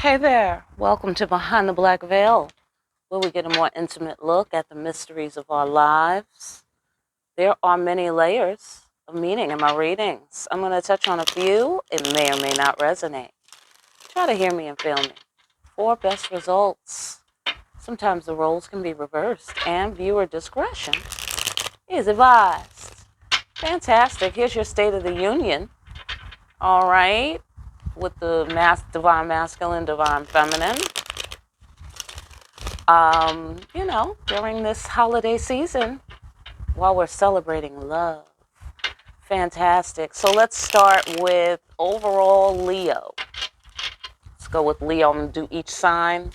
Hey there, welcome to Behind the Black Veil, where we get a more intimate look at the mysteries of our lives. There are many layers of meaning in my readings. I'm going to touch on a few. It may or may not resonate. Try to hear me and feel me. For best results. Sometimes the roles can be reversed, and viewer discretion is advised. Fantastic. Here's your State of the Union. All right. With the divine masculine, divine feminine. During this holiday season, while we're celebrating love. Fantastic. So let's start with overall Leo. Let's go with Leo and do each sign,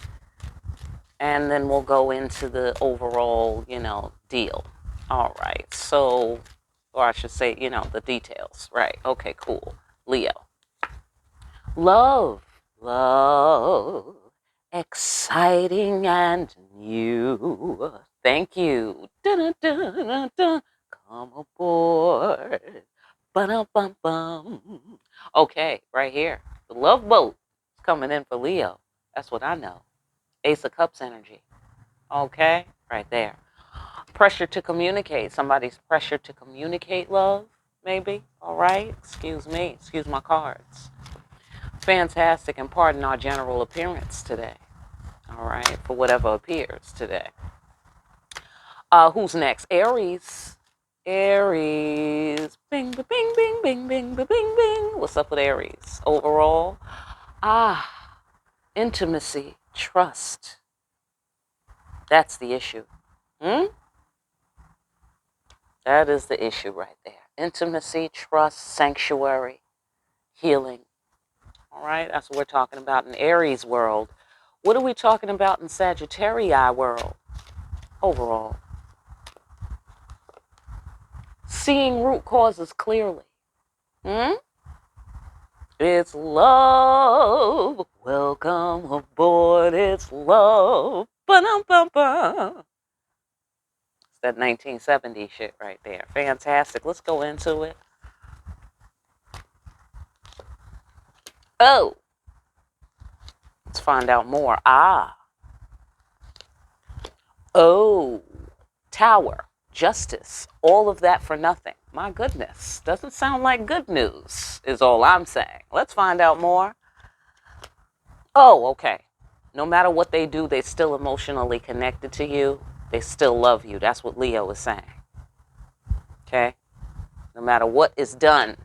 and then we'll go into the overall, deal. All right. So, or I should say, the details. Right. Okay, cool. Leo. Love. Love. Exciting and new. Thank you. Dun, dun, dun, dun. Come aboard. Ba-dum-bum-bum. Okay, right here. The love boat is coming in for Leo. That's what I know. Ace of Cups energy. Okay, right there. Pressure to communicate. Somebody's pressure to communicate love, maybe. All right. Excuse me. Excuse my cards. Fantastic, and pardon our general appearance today. All right, for whatever appears today. Who's next? Aries. Aries. Bing, bing, bing, bing, bing, bing, bing, bing. What's up with Aries? Overall, intimacy, trust. That's the issue. That is the issue right there. Intimacy, trust, sanctuary, healing. All right, that's what we're talking about in Aries world. What are we talking about in Sagittarius world? Overall. Seeing root causes clearly. It's love. Welcome aboard. It's love. Ba-dum-bum-bum. It's that 1970 shit right there. Fantastic. Let's go into it. Oh. Let's find out more. Oh. Tower. Justice. All of that for nothing. My goodness. Doesn't sound like good news, is all I'm saying. Let's find out more. Oh, okay. No matter what they do, they're still emotionally connected to you. They still love you. That's what Leo is saying. Okay? No matter what is done,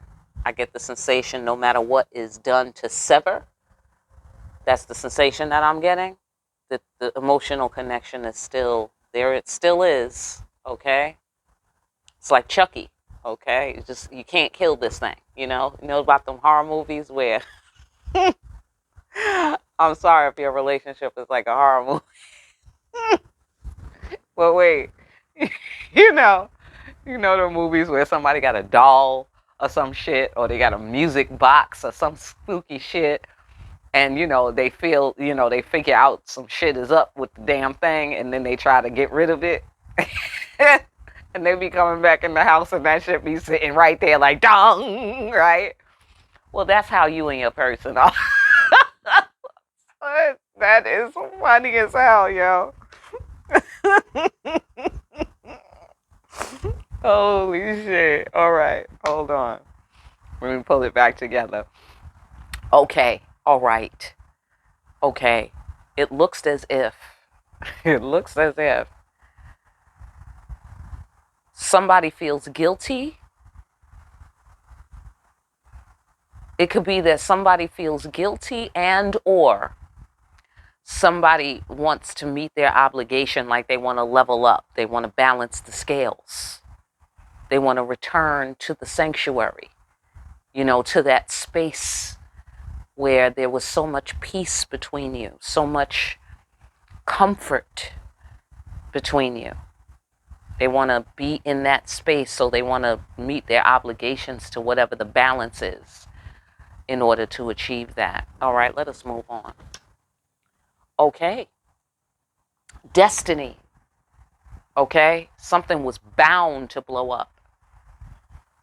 I get the sensation no matter what is done to sever, that's the sensation that I'm getting. That the emotional connection is still there. It still is. Okay? It's like Chucky. Okay? You can't kill this thing. You know about them horror movies where I'm sorry if your relationship is like a horror movie. Well, wait. you know the movies where somebody got a doll or some shit, or they got a music box or some spooky shit, and they feel, they figure out some shit is up with the damn thing, and then they try to get rid of it. And they be coming back in the house and that shit be sitting right there like dong, right? Well, that's how you and your person are. That is funny as hell, yo. Holy shit. All right, hold on. Let me pull it back together. Okay, all right. Okay, it looks as if somebody feels guilty. It could be that somebody feels guilty and or somebody wants to meet their obligation, like they want to level up. They want to balance the scales. They want to return to the sanctuary, to that space where there was so much peace between you, so much comfort between you. They want to be in that space, so they want to meet their obligations to whatever the balance is in order to achieve that. All right, let us move on. Okay. Destiny. Okay? Something was bound to blow up.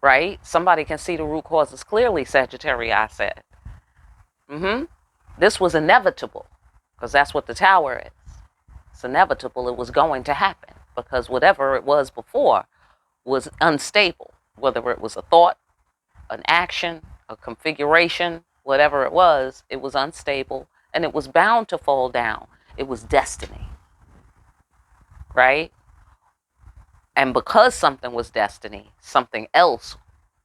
Right? Somebody can see the root causes clearly, Sagittarius, I said. This was inevitable, because that's what the Tower is. It's inevitable. It was going to happen, because whatever it was before was unstable, whether it was a thought, an action, a configuration, whatever it was unstable, and it was bound to fall down. It was destiny, right? And because something was destiny, something else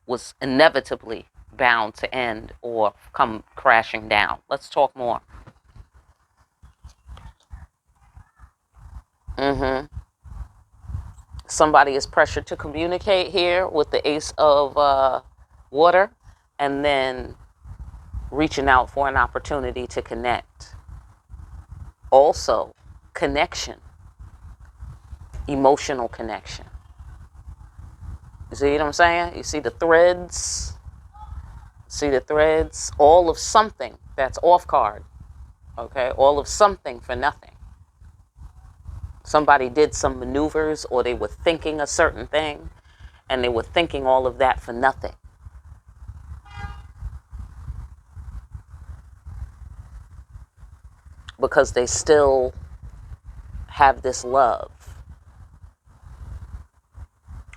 was inevitably bound to end or come crashing down. Let's talk more. Somebody is pressured to communicate here with the Ace of Water, and then reaching out for an opportunity to connect. Also, connection, emotional connection. You see what I'm saying? You see the threads? See the threads? All of something that's off card. Okay? All of something for nothing. Somebody did some maneuvers, or they were thinking a certain thing, and they were thinking all of that for nothing. Because they still have this love.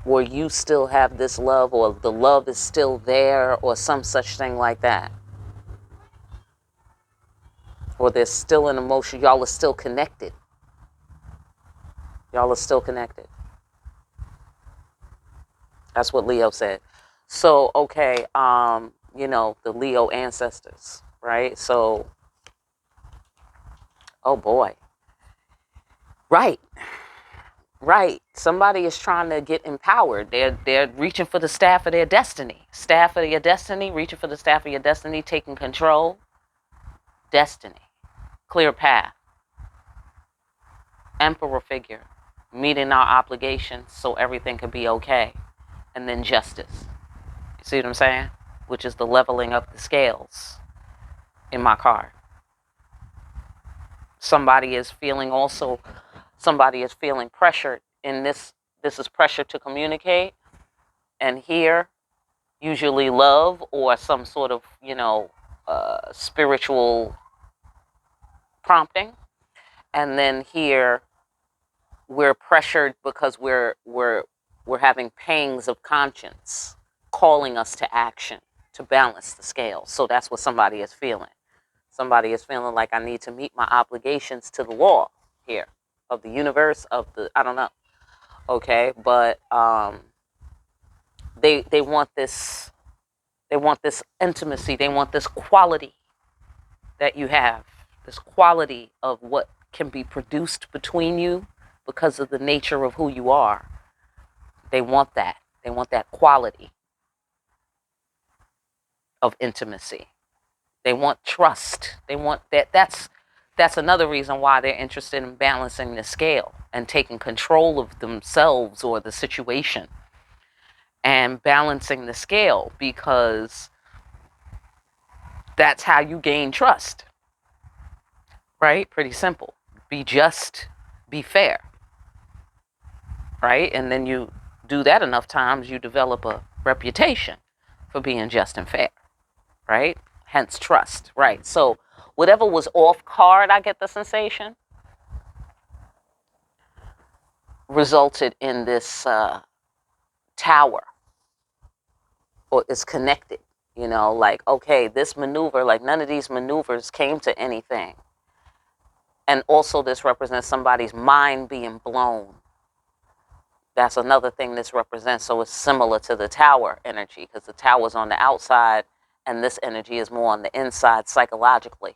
Or you still have this love, or the love is still there, or some such thing like that. Or there's still an emotion. Y'all are still connected. Y'all are still connected. That's what Leo said. So, okay, the Leo ancestors, right? So, oh boy. Right. Somebody is trying to get empowered. They're reaching for the staff of their destiny. Staff of your destiny, reaching for the staff of your destiny, taking control. Destiny. Clear path. Emperor figure. Meeting our obligations so everything can be okay. And then justice. You see what I'm saying? Which is the leveling of the scales in my card. Somebody is feeling pressured in this. This is pressure to communicate. And here, usually love or some sort of, spiritual prompting. And then here, we're pressured because we're having pangs of conscience calling us to action to balance the scale. So that's what somebody is feeling. Somebody is feeling like, I need to meet my obligations to the law here of the universe, I don't know. Okay, but they want this intimacy, they want this quality that you have, this quality of what can be produced between you because of the nature of who you are. They want that. They want that quality of intimacy. They want trust. They want that. That's another reason why they're interested in balancing the scale and taking control of themselves or the situation and balancing the scale, because that's how you gain trust. Right? Pretty simple. Be just, be fair. Right? And then you do that enough times, you develop a reputation for being just and fair. Right? Hence trust. Right? So whatever was off card, I get the sensation, resulted in this tower, or is connected. Like, okay, this maneuver, like none of these maneuvers came to anything. And also this represents somebody's mind being blown. That's another thing this represents. So it's similar to the tower energy, because the tower's on the outside and this energy is more on the inside psychologically,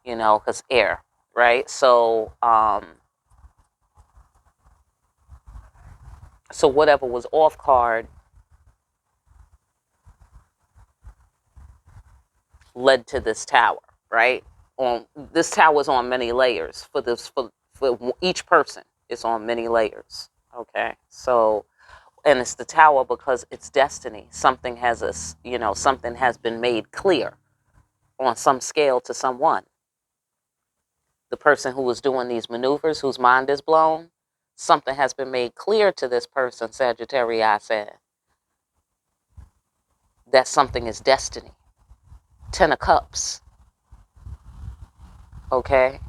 because air, right? So whatever was off card led to this tower, right? This tower is on many layers for each person. It's on many layers. Okay, so, and it's the tower because it's destiny. Something has something has been made clear on some scale to someone. The person who was doing these maneuvers, whose mind is blown, something has been made clear to this person, Sagittarius said. That something is destiny. 10 of Cups. Okay?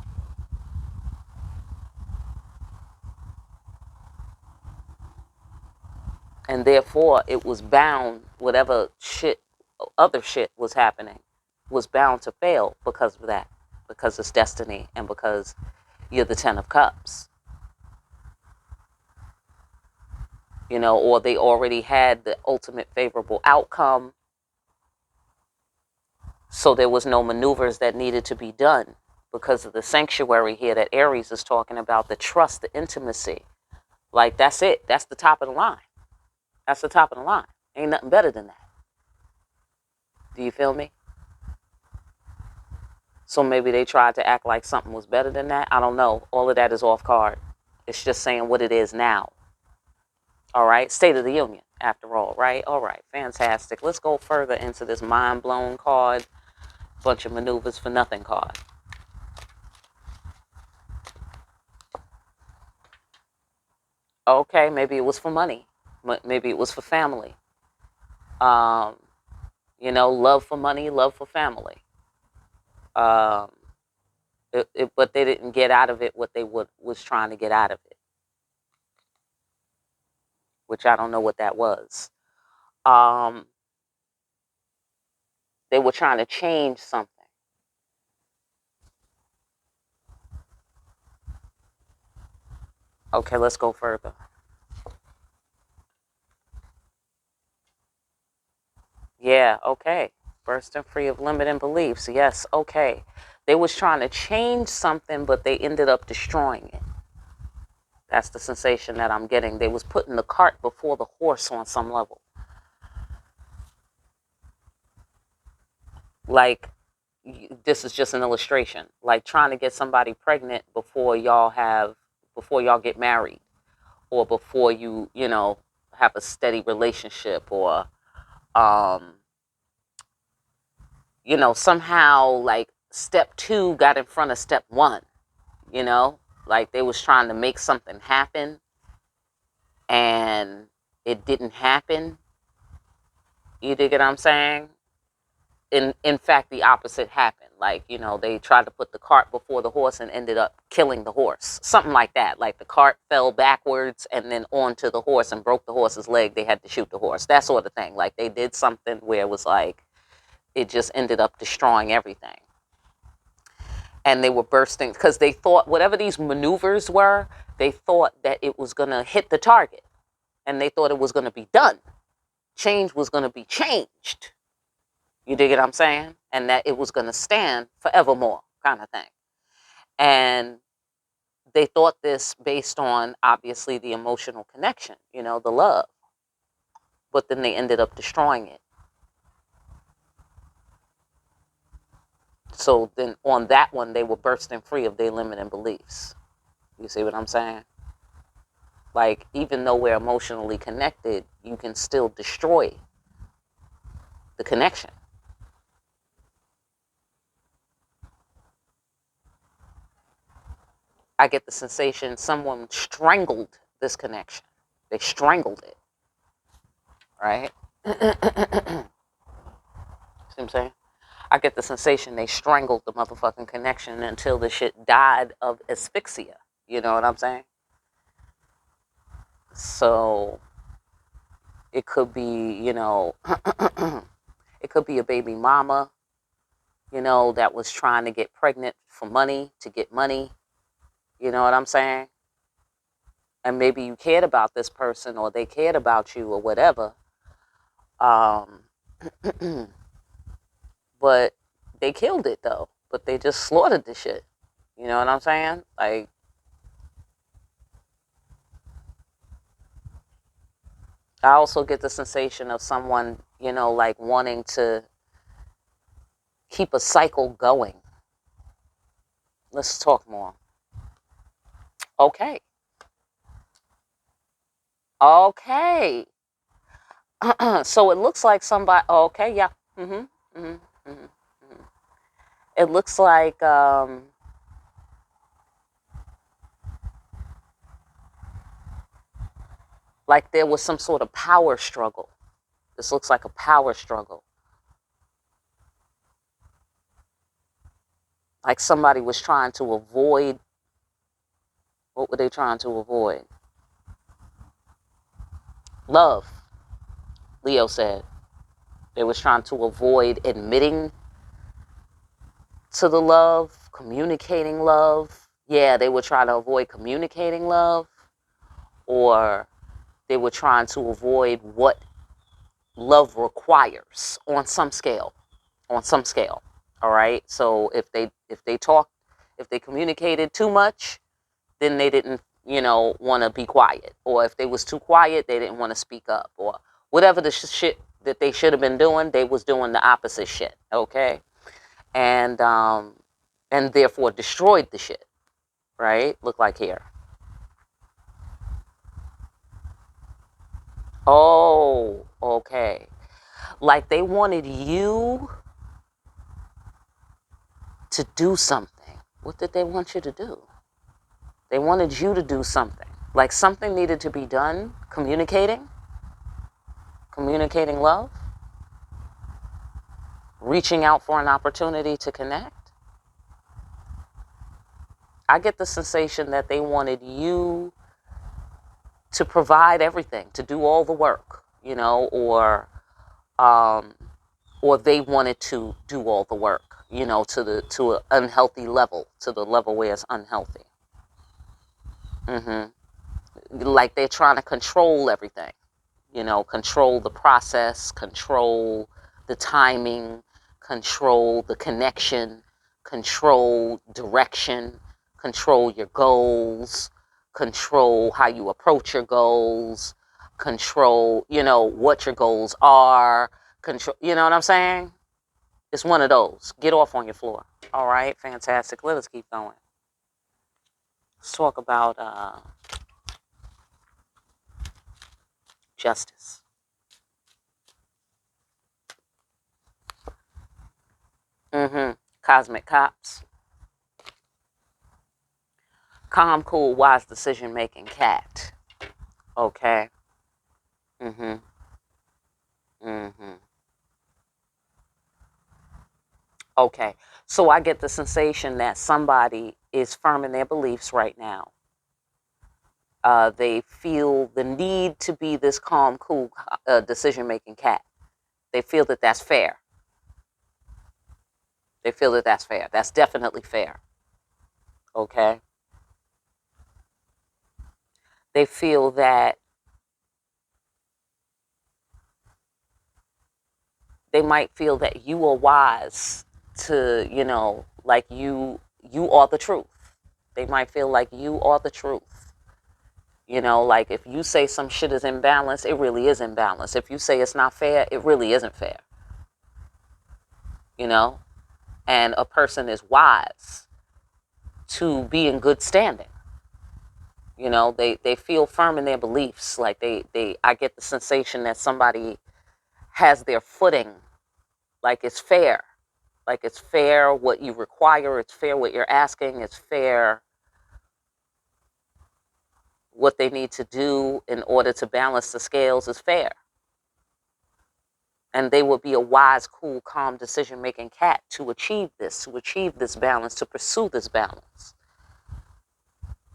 And therefore, it was bound, whatever shit, other shit was happening, was bound to fail because of that. Because it's destiny and because you're the Ten of Cups. You know, or they already had the ultimate favorable outcome. So there was no maneuvers that needed to be done because of the sanctuary here that Aries is talking about, the trust, the intimacy. Like, that's it. That's the top of the line. That's the top of the line. Ain't nothing better than that. Do you feel me? So maybe they tried to act like something was better than that. I don't know. All of that is off card. It's just saying what it is now. All right. State of the Union, after all, right? All right. Fantastic. Let's go further into this mind-blown card. Bunch of maneuvers for nothing card. Okay. Maybe it was for money. Maybe it was for family. You know, love for money, love for family. Um, but they didn't get out of it what they was trying to get out of it, which I don't know what that was. Um, they were trying to change something. Okay, let's go further. Yeah, okay. Bursting free of limiting beliefs. Yes, okay. They was trying to change something, but they ended up destroying it. That's the sensation that I'm getting. They was putting the cart before the horse on some level. Like, this is just an illustration. Like trying to get somebody pregnant before y'all get married, or before you know, have a steady relationship, or you know, somehow like step 2 got in front of step 1, you know, like they was trying to make something happen and it didn't happen. You dig what I'm saying? In fact, the opposite happened. Like, you know, they tried to put the cart before the horse and ended up killing the horse. Something like that. Like the cart fell backwards and then onto the horse and broke the horse's leg. They had to shoot the horse. That sort of thing. Like they did something where it was like, it just ended up destroying everything. And they were bursting because they thought whatever these maneuvers were, they thought that it was going to hit the target. And they thought it was going to be done. Change was going to be changed. You dig what I'm saying? And that it was going to stand forevermore, kind of thing. And they thought this based on, obviously, the emotional connection, you know, the love. But then they ended up destroying it. So then on that one, they were bursting free of their limiting beliefs. You see what I'm saying? Like, even though we're emotionally connected, you can still destroy the connection. I get the sensation someone strangled this connection. They strangled it. Right? See what I'm saying? I get the sensation they strangled the motherfucking connection until the shit died of asphyxia. You know what I'm saying? So it could be, you know, it could be a baby mama, you know, that was trying to get pregnant for money, to get money. You know what I'm saying? And maybe you cared about this person or they cared about you or whatever. But they killed it though. But they just slaughtered the shit. You know what I'm saying? Like, I also get the sensation of someone, you know, like wanting to keep a cycle going. Let's talk more. Okay. Okay. So it looks like somebody. Okay, yeah. It looks like there was some sort of power struggle. This looks like a power struggle. Like somebody was trying to avoid, what were they trying to avoid? Love, Leo said. They was trying to avoid admitting to the love, communicating love. Yeah, they were trying to avoid communicating love, or they were trying to avoid what love requires on some scale. All right. So if they communicated too much, then they didn't, want to be quiet. Or if they was too quiet, they didn't want to speak up. Or whatever the shit that they should have been doing, they was doing the opposite shit. Okay. And therefore destroyed the shit. Right? Look like here. Oh, okay. Like they wanted you to do something. What did they want you to do? They wanted you to do something. Like something needed to be done. Communicating love, reaching out for an opportunity to connect. I get the sensation that they wanted you to provide everything, to do all the work, or they wanted to do all the work, to an unhealthy level, to the level where it's unhealthy. Like they're trying to control everything, control the process, control the timing, control the connection, control direction, control your goals, control how you approach your goals, control, what your goals are, control, you know what I'm saying? It's one of those. Get off on your floor. All right, fantastic. Let us keep going. Let's talk about justice. Cosmic cops. Calm, cool, wise decision-making cat. Okay. Okay. So I get the sensation that somebody is firm in their beliefs right now. They feel the need to be this calm, cool decision-making cat. They feel that that's fair. They feel that that's fair. That's definitely fair. Okay. They feel that they might feel that you are wise to, like you are the truth. They might feel like you are the truth. Like if you say some shit is imbalanced, it really is imbalanced. If you say it's not fair, it really isn't fair. And a person is wise to be in good standing. They feel firm in their beliefs. Like I get the sensation that somebody has their footing, like it's fair. Like it's fair what you require, it's fair what you're asking, it's fair what they need to do in order to balance the scales is fair. And they will be a wise, cool, calm, decision-making cat to achieve this balance, to pursue this balance.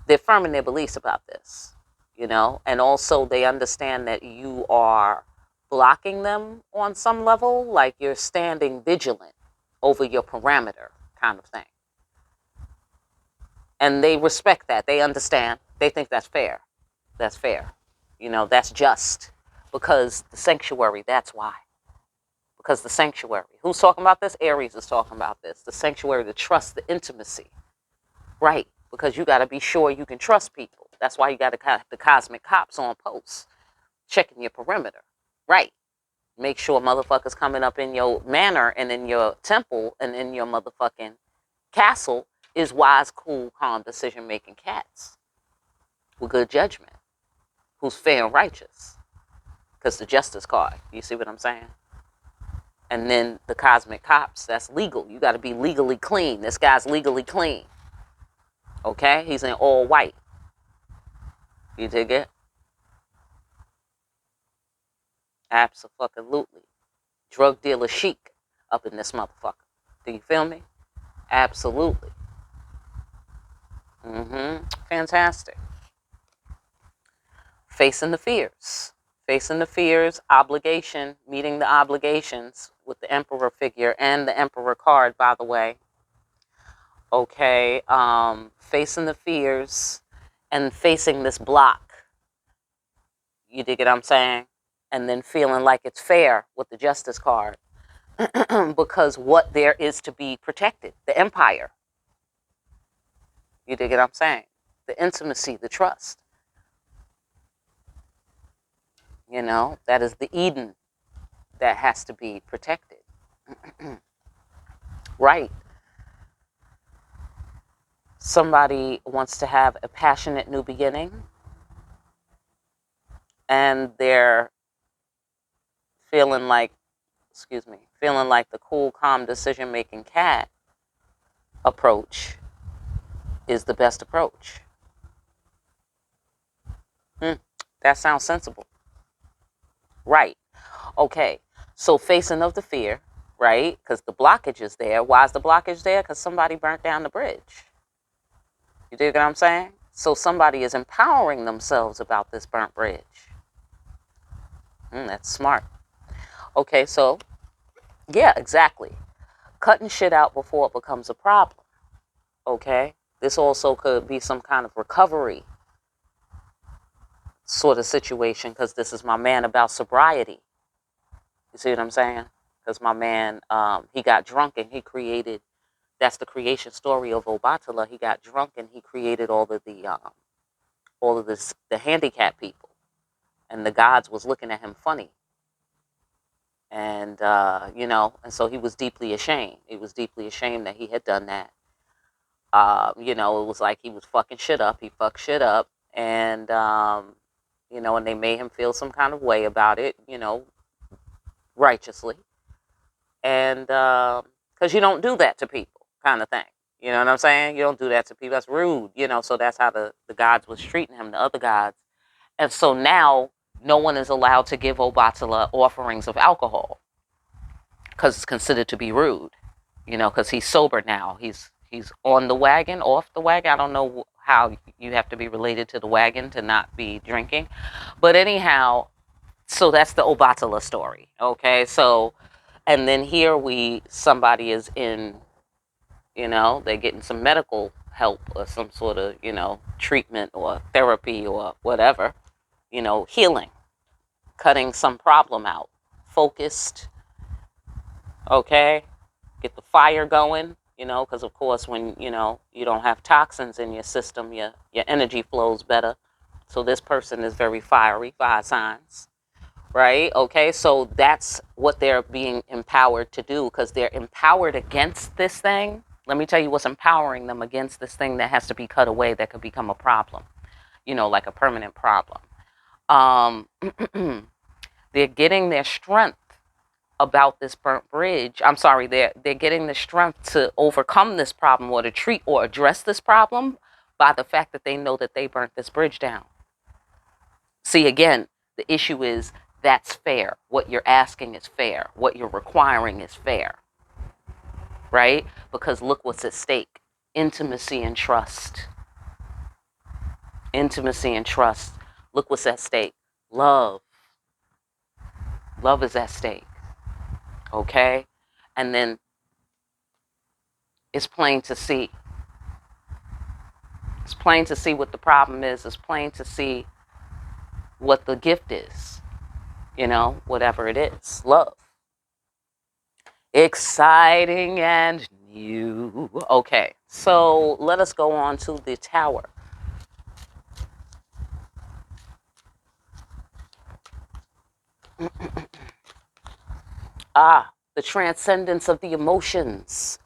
They're firm in their beliefs about this, and also they understand that you are blocking them on some level, like you're standing vigilant over your parameter kind of thing. And they respect that. They understand. They think that's fair. That's fair. That's just. Because the sanctuary, that's why. Because the sanctuary. Who's talking about this? Aries is talking about this. The sanctuary, the trust, the intimacy. Right. Because you got to be sure you can trust people. That's why you got the cosmic cops on post. Checking your perimeter. Right. Make sure motherfuckers coming up in your manor and in your temple and in your motherfucking castle is wise, cool, calm, decision-making cats with good judgment, who's fair and righteous. Because the justice card, you see what I'm saying? And then the cosmic cops, that's legal. You got to be legally clean. This guy's legally clean. Okay? He's in all white. You dig it? Absolutely. Drug dealer chic up in this motherfucker. Do you feel me? Absolutely. Fantastic. Facing the fears. Facing the fears, obligation, meeting the obligations with the Emperor figure and the Emperor card, by the way. Okay. Facing the fears and facing this block. You dig what I'm saying? And then feeling like it's fair with the Justice card. Because what there is to be protected, the empire. You dig what I'm saying? The intimacy, the trust. That is the Eden that has to be protected. Right. Somebody wants to have a passionate new beginning, and they're feeling like, feeling like the cool, calm, decision-making cat approach is the best approach. That sounds sensible. Right. Okay. So facing of the fear, right? Because the blockage is there. Why is the blockage there? Because somebody burnt down the bridge. You dig what I'm saying? So somebody is empowering themselves about this burnt bridge. That's smart. Okay, so, yeah, exactly. Cutting shit out before it becomes a problem. Okay? This also could be some kind of recovery sort of situation, because this is my man about sobriety. You see what I'm saying? Because my man, he got drunk and he created, that's the creation story of Obatala. He got drunk and he created all of the handicapped people. And the gods was looking at him funny. And, and so he was deeply ashamed. He was deeply ashamed that he had done that. It was like he was fucking shit up. He fucked shit up. And, and they made him feel some kind of way about it, righteously. And, because you don't do that to people, kind of thing. You know what I'm saying? You don't do that to people. That's rude, so that's how the gods was treating him, the other gods. And so now no one is allowed to give Obatala offerings of alcohol because it's considered to be rude, because he's sober now. He's on the wagon, off the wagon. I don't know how you have to be related to the wagon to not be drinking. But anyhow, so that's the Obatala story. Okay, so, and then here somebody is in, they're getting some medical help or some sort of, treatment or therapy or whatever, healing, cutting some problem out, focused, okay, get the fire going, because of course when, you don't have toxins in your system, your energy flows better. So this person is very fiery, fire signs, right? Okay, so that's what they're being empowered to do, because they're empowered against this thing. Let me tell you what's empowering them against this thing that has to be cut away, that could become a problem, like a permanent problem. They're getting their strength about this burnt bridge. I'm sorry, they're getting the strength to overcome this problem or to treat or address this problem by the fact that they know that they burnt this bridge down. See, again, the issue is that's fair. What you're asking is fair. What you're requiring is fair. Right? Because look what's at stake. Intimacy and trust. Intimacy and trust. Look what's at stake. Love. Love is at stake. Okay? And then it's plain to see. It's plain to see what the problem is. It's plain to see what the gift is. Whatever it is. Love. Exciting and new. Okay, so let us go on to the Tower. The transcendence of the emotions.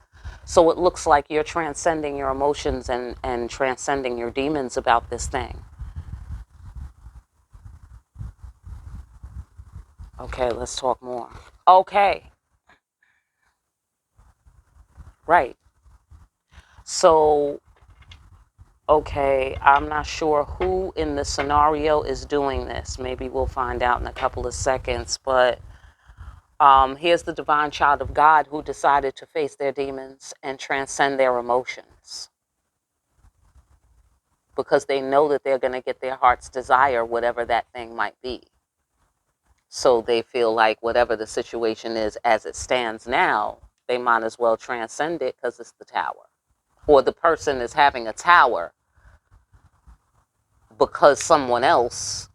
So it looks like you're transcending your emotions and transcending your demons about this thing. Okay, let's talk more. Okay. Right. So, okay, I'm not sure who in the scenario is doing this. Maybe we'll find out in a couple of seconds, but Here's the divine child of God who decided to face their demons and transcend their emotions because they know that they're going to get their heart's desire, whatever that thing might be. So they feel like whatever the situation is as it stands now, they might as well transcend it because it's the tower. Or the person is having a tower because someone else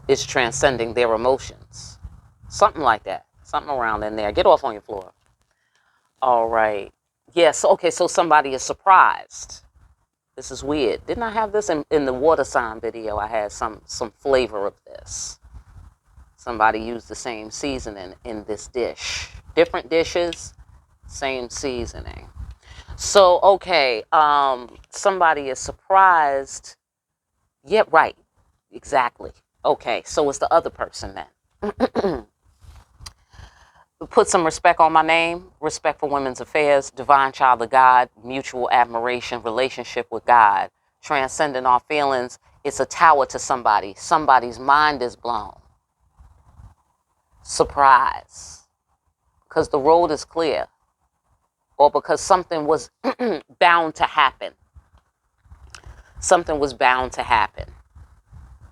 is transcending their emotions. Something like that. Something around in there. Get off on your floor. All right. Yes. Okay. So somebody is surprised. This is weird. Didn't I have this in the water sign video? I had some flavor of this. Somebody used the same seasoning in this dish. Different dishes, same seasoning. So, okay. Somebody is surprised. Yeah, right. Exactly. Okay. So it's the other person then. Put some respect on my name, respect for women's affairs, divine child of God, mutual admiration, relationship with God, transcending our feelings. It's a tower to somebody. Somebody's mind is blown. Surprise. Because the road is clear. Or because something was bound to happen. Something was bound to happen.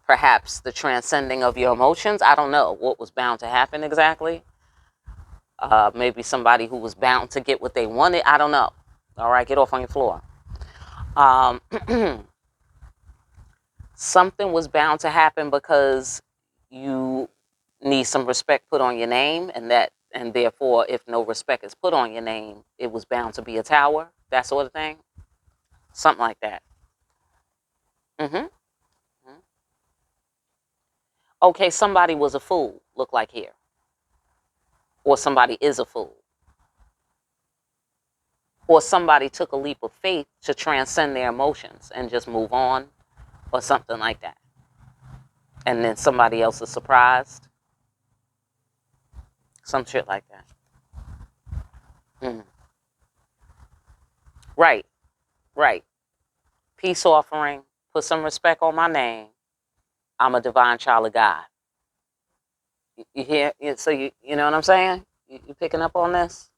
Perhaps the transcending of your emotions. I don't know what was bound to happen exactly. Maybe somebody who was bound to get what they wanted. I don't know. All right, get off on your floor. Something was bound to happen because you need some respect put on your name, and therefore, if no respect is put on your name, it was bound to be a tower. That sort of thing. Something like that. Mm-hmm. Okay, somebody was a fool. Look like here, or somebody is a fool. Or somebody took a leap of faith to transcend their emotions and just move on, or something like that. And then somebody else is surprised. Some shit like that. Mm. Right, right. Peace offering. Put some respect on my name. I'm a divine child of God. You hear? So you know what I'm saying? You picking up on this?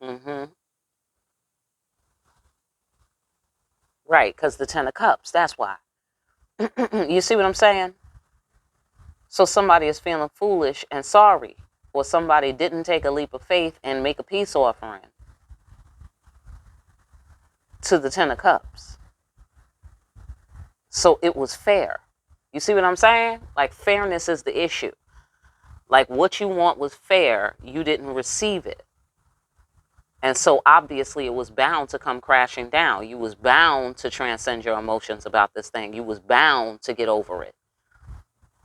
Mm-hmm. Right, because the Ten of Cups. That's why. You see what I'm saying? So somebody is feeling foolish and sorry, or somebody didn't take a leap of faith and make a peace offering to the Ten of Cups. So it was fair. You see what I'm saying? Like, fairness is the issue. Like, what you want was fair. You didn't receive it. And so obviously it was bound to come crashing down. You was bound to transcend your emotions about this thing. You was bound to get over it.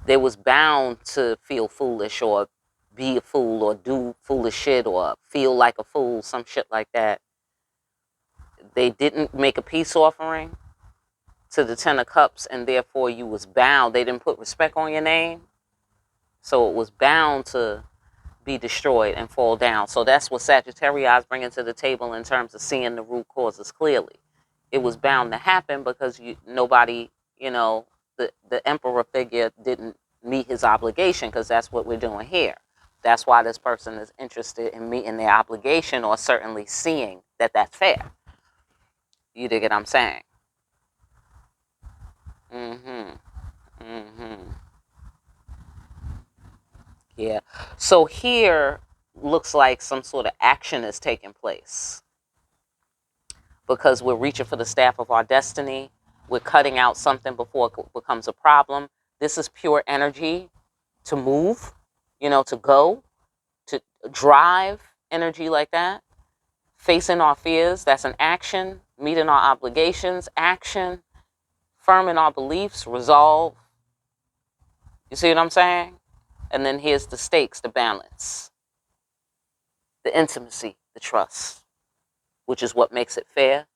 They was bound to feel foolish or be a fool or do foolish shit or feel like a fool, some shit like that. They didn't make a peace offering to the Ten of Cups, and therefore you was bound. They didn't put respect on your name, so it was bound to be destroyed and fall down. So that's what Sagittarius is bringing to the table in terms of seeing the root causes clearly. It was bound to happen because nobody, the emperor figure didn't meet his obligation, because that's what we're doing here. That's why this person is interested in meeting their obligation, or certainly seeing that that's fair. You dig what I'm saying? Mm-hmm. Mm-hmm. Yeah. So here looks like some sort of action is taking place because we're reaching for the staff of our destiny. We're cutting out something before it becomes a problem. This is pure energy to move, to go, to drive, energy like that. Facing our fears, that's an action. Meeting our obligations, action. Firming our beliefs, resolve. You see what I'm saying? And then here's the stakes, the balance, the intimacy, the trust, which is what makes it fair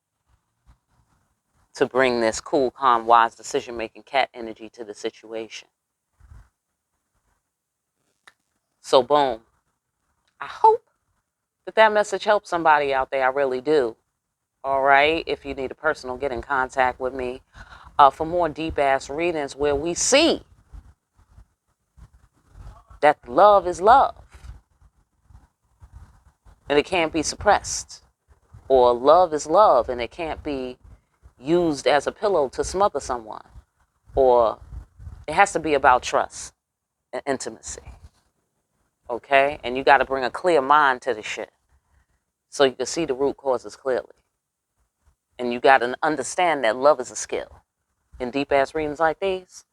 to bring this cool, calm, wise decision-making cat energy to the situation. So boom. I hope that message helps somebody out there. I really do. All right. If you need a personal, get in contact with me for more deep-ass readings where we see That love is love. And it can't be suppressed. Or love is love and it can't be used as a pillow to smother someone. Or it has to be about trust and intimacy. Okay? And you got to bring a clear mind to the shit so you can see the root causes clearly. And you got to understand that love is a skill. In deep ass readings like these,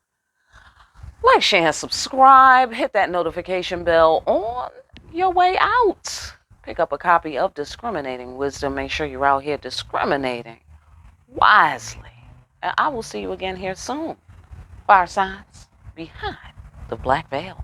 like, share, and subscribe. Hit that notification bell on your way out. Pick up a copy of Discriminating Wisdom. Make sure you're out here discriminating wisely. And I will see you again here soon. Firesides behind the black veil.